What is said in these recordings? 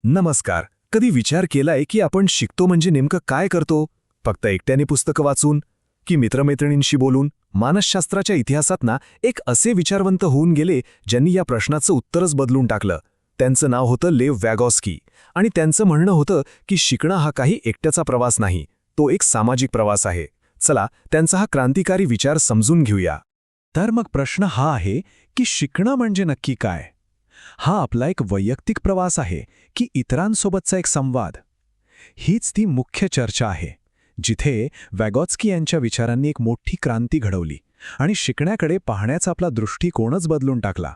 नमस्कार. कधी विचार केलाय की आपण शिकतो म्हणजे नेमकं काय करतो? फक्त एकट्याने पुस्तकं वाचून की मित्रमैत्रिणींशी बोलून? मानसशास्त्राच्या इतिहासात ना एक असे विचारवंत होऊन गेले ज्यांनी या प्रश्नाचं उत्तरच बदलून टाकलं. त्यांचं नाव होतं लेव वॅगॉस्की आणि त्यांचं म्हणणं होतं की शिकणं हा काही एकट्याचा प्रवास नाही, तो एक सामाजिक प्रवास आहे. चला त्यांचा हा क्रांतिकारी विचार समजून घेऊया. तर मग प्रश्न हा आहे की शिकणं म्हणजे नक्की काय? हा आपला एक वैयक्तिक प्रवास आहे की इतरांसोबतचा एक संवाद? हीच ती मुख्य चर्चा आहे, जिथे वॅगॉत्स्की यांच्या विचारांनी एक मोठी क्रांती घडवली आणि शिकण्याकडे पाहण्याचा आपला दृष्टिकोनच बदलून टाकला.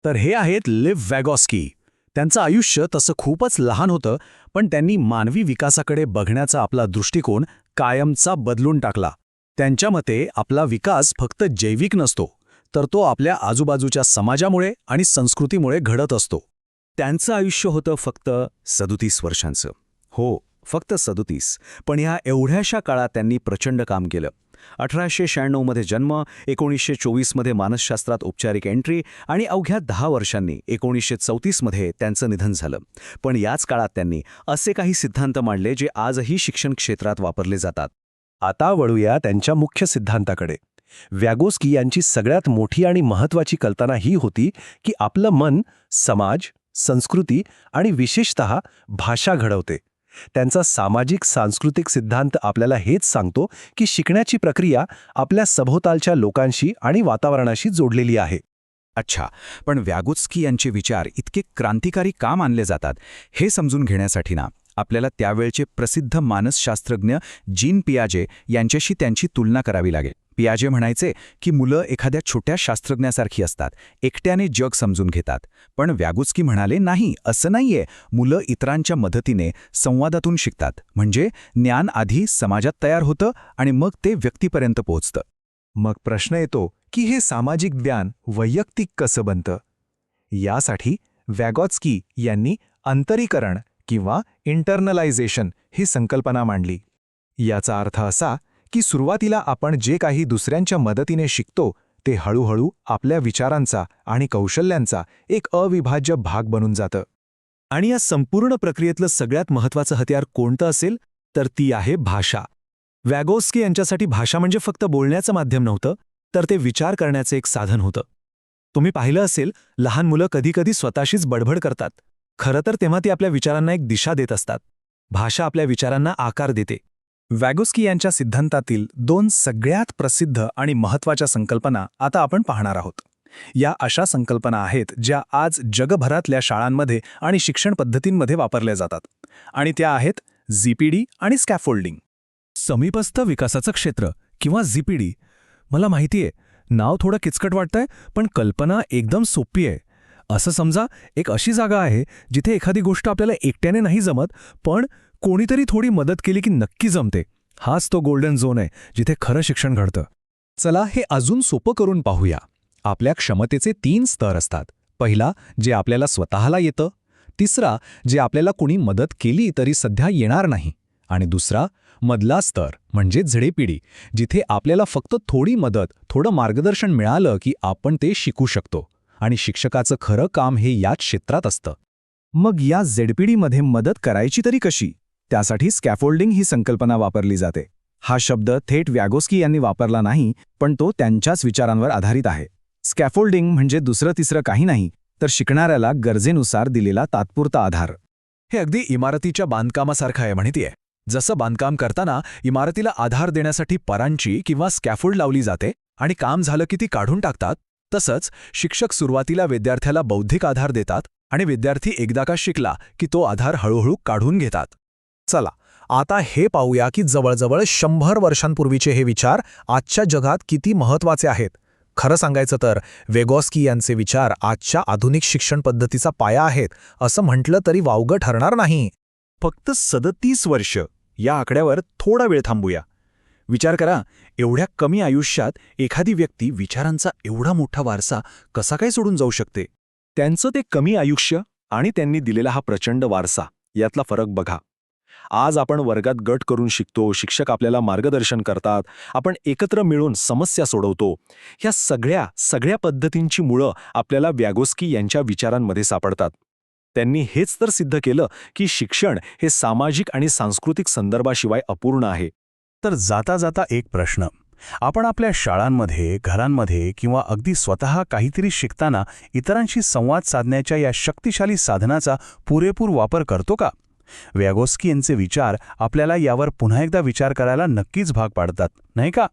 तर हे आहेत लिव वॅगॉस्की. त्यांचं आयुष्य तसं खूपच लहान होतं, पण त्यांनी मानवी विकासाकडे बघण्याचा आपला दृष्टिकोन कायमचा बदलून टाकला. त्यांच्या मते आपला विकास फक्त जैविक नसतो, तर तो आपल्या आजूबाजूच्या समाजामुळे आणि संस्कृतीमुळे घडत असतो. त्यांचं आयुष्य होतं फक्त 37 वर्षांचं. हो, फक्त 37. पण ह्या एवढ्याशा काळात त्यांनी प्रचंड काम केलं. 1896 मध्ये जन्म, 1924 मध्ये मानसशास्त्रात औपचारिक एंट्री आणि अवघ्या 10 वर्षांनी 1934 मध्ये त्यांचं निधन झालं. पण याच काळात त्यांनी असे काही सिद्धांत मांडले जे आजही शिक्षण क्षेत्रात वापरले जातात. आता वळूया त्यांच्या मुख्य सिद्धांताकडे. वॅगोस्की यांची सगळ्यात मोठी आणि महत्त्वाची कल्पना ही होती की आपलं मन समाज, संस्कृती आणि विशेषतः भाषा घडवते. त्यांचा सामाजिक सांस्कृतिक सिद्धांत आपल्याला हेच सांगतो की शिकण्याची प्रक्रिया आपल्या सभोवतालच्या लोकांशी आणि वातावरणाशी जोडलेली आहे. अच्छा, पण वॅगोत्स्की यांचे विचार इतके क्रांतिकारी का मानले जातात हे समजून घेण्यासाठी ना आपल्याला त्यावेळचे प्रसिद्ध मानसशास्त्रज्ञ जीन पियाजे यांच्याशी त्यांची तुलना करावी लागेल. पियाजे म्हणायचे की मुलं एखाद्या छोट्या शास्त्रज्ञासारखी असतात, एकट्याने जग समजून घेतात. पण वॅगोत्स्की म्हणाले नाही, असं नाहीये. मुलं इतरांच्या मदतीने, संवादातून शिकतात. म्हणजे ज्ञान आधी समाजात तयार होतं आणि मग ते व्यक्तीपर्यंत पोहोचतं. मग प्रश्न येतो की हे सामाजिक ज्ञान वैयक्तिक कसं बनतं? यासाठी वॅगॉत्स्की यांनी अंतरीकरण किंवा इंटरनलायझेशन ही संकल्पना मांडली. याचा अर्थ असा की सुरुवातीला आपण जे काही दुसऱ्यांच्या मदतीने शिकतो ते हळूहळू आपल्या विचारांचा आणि कौशल्यांचा एक अविभाज्य भाग बनून जातं. आणि या संपूर्ण प्रक्रियेतलं सगळ्यात महत्त्वाचं हत्यार कोणतं असेल तर ती आहे भाषा. वॅगोस्की यांच्यासाठी भाषा म्हणजे फक्त बोलण्याचं माध्यम नव्हतं, तर ते विचार करण्याचं एक साधन होतं. तुम्ही पाहिलं असेल, लहान मुलं कधीकधी स्वतःशीच बडबड करतात. खरं तर तेव्हा ती आपल्या विचारांना एक दिशा देत असतात. भाषा आपल्या विचारांना आकार देते. वॅगोस्की यांच्या सिद्धांतातील 2 सगळ्यात प्रसिद्ध आणि महत्त्वाच्या संकल्पना आता आपण पाहणार आहोत. या अशा संकल्पना आहेत ज्या आज जगभरातल्या शाळांमध्ये आणि शिक्षण पद्धतींमध्ये वापरल्या जातात. आणि त्या आहेत झीपीडी आणि स्कॅफोल्डिंग. समीपस्थ विकासाचं क्षेत्र किंवा झीपीडी. मला माहितीये, नाव थोडं किचकट वाटतंय, पण कल्पना एकदम सोपी आहे. असं समजा, एक अशी जागा आहे जिथे एखादी गोष्ट आपल्याला एकट्याने नाही जमत, पण कोणीतरी थोडी मदत केली की नक्की जमते. हाच तो गोल्डन झोन आहे जिथे खरं शिक्षण घडतं. चला हे अजून सोपं करून पाहूया. आपल्या क्षमतेचे 3 स्तर असतात. पहिला, जे आपल्याला स्वतःला येतं. तिसरा, जे आपल्याला कुणी मदत केली तरी सध्या येणार नाही. आणि दुसरा, मधला स्तर म्हणजे झडेपिडी, जिथे आपल्याला फक्त थोडी मदत, थोडं मार्गदर्शन मिळालं की आपण ते शिकू शकतो. आणि शिक्षकाचं खरं काम हे याच क्षेत्रात असतं. मग या झेडपीडीमध्ये मदत करायची तरी कशी? त्यासाठी स्कॅफोल्डिंग ही संकल्पना वापरली जाते. हा शब्द थेट वॅगोस्की यांनी वापरला नाही, पण तो त्यांच्याच विचारांवर आधारित आहे. स्कॅफोल्डिंग म्हणजे दुसरं तिसरं काही नाही, तर शिकणाऱ्याला गरजेनुसार दिलेला तात्पुरता आधार. हे अगदी इमारतीच्या बांधकामासारखं आहे माहितीये. जसं बांधकाम करताना इमारतीला आधार देण्यासाठी परांची किंवा स्कॅफोल्ड लावली जाते आणि काम झालं की ती काढून टाकतात, तसंच शिक्षक सुरुवातीला विद्यार्थ्याला बौद्धिक आधार देतात आणि विद्यार्थी एकदा का शिकला की तो आधार हळूहळू काढून घेतात. चला आता हे पाहूया की जवळजवळ 100 वर्षांपूर्वीचे हे विचार आजच्या जगात किती महत्त्वाचे आहेत. खरं सांगायचं तर वॅगोस्की यांचे विचार आजच्या आधुनिक शिक्षण पद्धतीचा पाया आहेत असं म्हटलं तरी वावगं ठरणार नाही. फक्त 37 वर्ष या आकड्यावर थोडा वेळ थांबूया. विचार करा, एवढ्या कमी आयुष्यात एखादी व्यक्ती विचारांचा एवढा मोठा वारसा कसा काय सोडून जाऊ शकते? त्यांचं ते कमी आयुष्य आणि त्यांनी दिलेला हा प्रचंड वारसा यातला फरक बघा. आज आपण वर्गात गट करून शिकतो, शिक्षक आपल्याला मार्गदर्शन करतात, आपण एकत्र मिळून समस्या सोडवतो. ह्या सगळ्या पद्धतींची मुळं आपल्याला वॅगोस्की यांच्या विचारांमध्ये सापडतात. त्यांनी हेच तर सिद्ध केलं की शिक्षण हे सामाजिक आणि सांस्कृतिक संदर्भाशिवाय अपूर्ण आहे. तर जाता जाता एक प्रश्न. आपण आपल्या शाळांमध्ये, घरांमध्ये किंवा अगदी स्वतः काहीतरी शिकताना इतरांशी संवाद साधण्याच्या या शक्तिशाली साधनाचा पुरेपूर वापर करतो का? व्यागोस्की यांचे विचार आपल्याला यावर पुन्हा एकदा विचार करायला नक्कीच भाग पाडतात, नाही का?